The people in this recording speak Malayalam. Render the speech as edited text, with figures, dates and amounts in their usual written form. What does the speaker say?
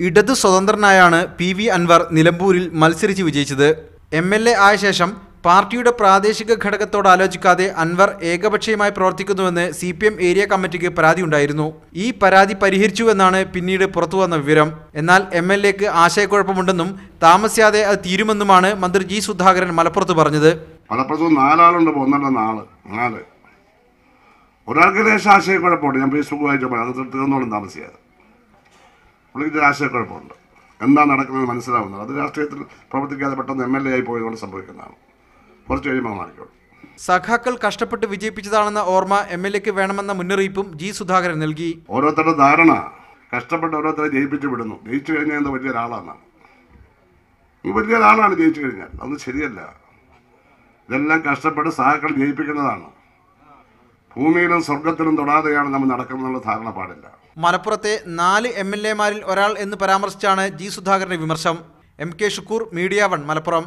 ഇടതു സ്വതന്ത്രനായാണ് PV അൻവർ നിലമ്പൂരിൽ മത്സരിച്ച് വിജയിച്ചത്. MLA ആയ ശേഷം പാർട്ടിയുടെ പ്രാദേശിക ഘടകത്തോട് ആലോചിക്കാതെ അൻവർ ഏകപക്ഷീയമായി പ്രവർത്തിക്കുന്നുവെന്ന് CPM ഏരിയ കമ്മിറ്റിക്ക് പരാതിയുണ്ടായിരുന്നു. ഈ പരാതി പരിഹരിച്ചുവെന്നാണ് പിന്നീട് പുറത്തുവന്ന വിവരം. എന്നാൽ MLAക്ക് ആശയക്കുഴപ്പമുണ്ടെന്നും താമസിയാതെ അത് തീരുമെന്നുമാണ് മന്ത്രി G. സുധാകരൻ മലപ്പുറത്ത് പറഞ്ഞത്. മലപ്പുറത്ത് 4 ആളുണ്ട്, നാല് ഒരാൾക്ക് ദേശ ആശയക്കുഴപ്പമുണ്ട്. ഞാൻ ഫേസ്ബുക്ക് വായിച്ചപ്പോൾ അത് തീർന്നോളും താമസിയാതെ. പുള്ളിക്ക് ആശയക്കുഴപ്പമുണ്ട്. എന്താ നടക്കുന്നത് മനസ്സിലാവുന്നത്. അത് രാഷ്ട്രീയത്തിൽ പ്രവർത്തിക്കാതെ പെട്ടെന്ന് MLA ആയി പോയതുകൊണ്ട് സംഭവിക്കുന്നതാണ്. കുറച്ച് കഴിയുമ്പോൾ മാറിക്കോളും. സഖാക്കൾ കഷ്ടപ്പെട്ട് വിജയിപ്പിച്ചതാണെന്ന ഓർമ്മ MLAക്ക് വേണമെന്ന മുന്നറിയിപ്പും G. സുധാകരൻ നൽകി. ഓരോരുത്തരുടെ ധാരണ കഷ്ടപ്പെട്ട് ഓരോരുത്തരെ ജയിപ്പിച്ച് വിടുന്നു. ജയിച്ചു കഴിഞ്ഞാൽ എന്താ വലിയൊരാളാണ്. വലിയൊരാളാണ് ജയിച്ചു കഴിഞ്ഞാൽ. അതൊന്നും ശരിയല്ല. ഇതെല്ലാം കഷ്ടപ്പെട്ട് സഖാക്കൾ ജയിപ്പിക്കുന്നതാണ്. ഭൂമിയിലും സ്വർഗത്തിലും തൊടാതെയാണ് നമ്മൾ നടക്കുന്നതെന്നുള്ള ധാരണ പാടില്ല. മലപ്പുറത്തെ 4 MLA മാരിൽ ഒരാൾ എന്ന് പരാമർശിച്ചാണ് G. സുധാകരന്റെ വിമർശം. MK Shukkur, media 1, Malappuram.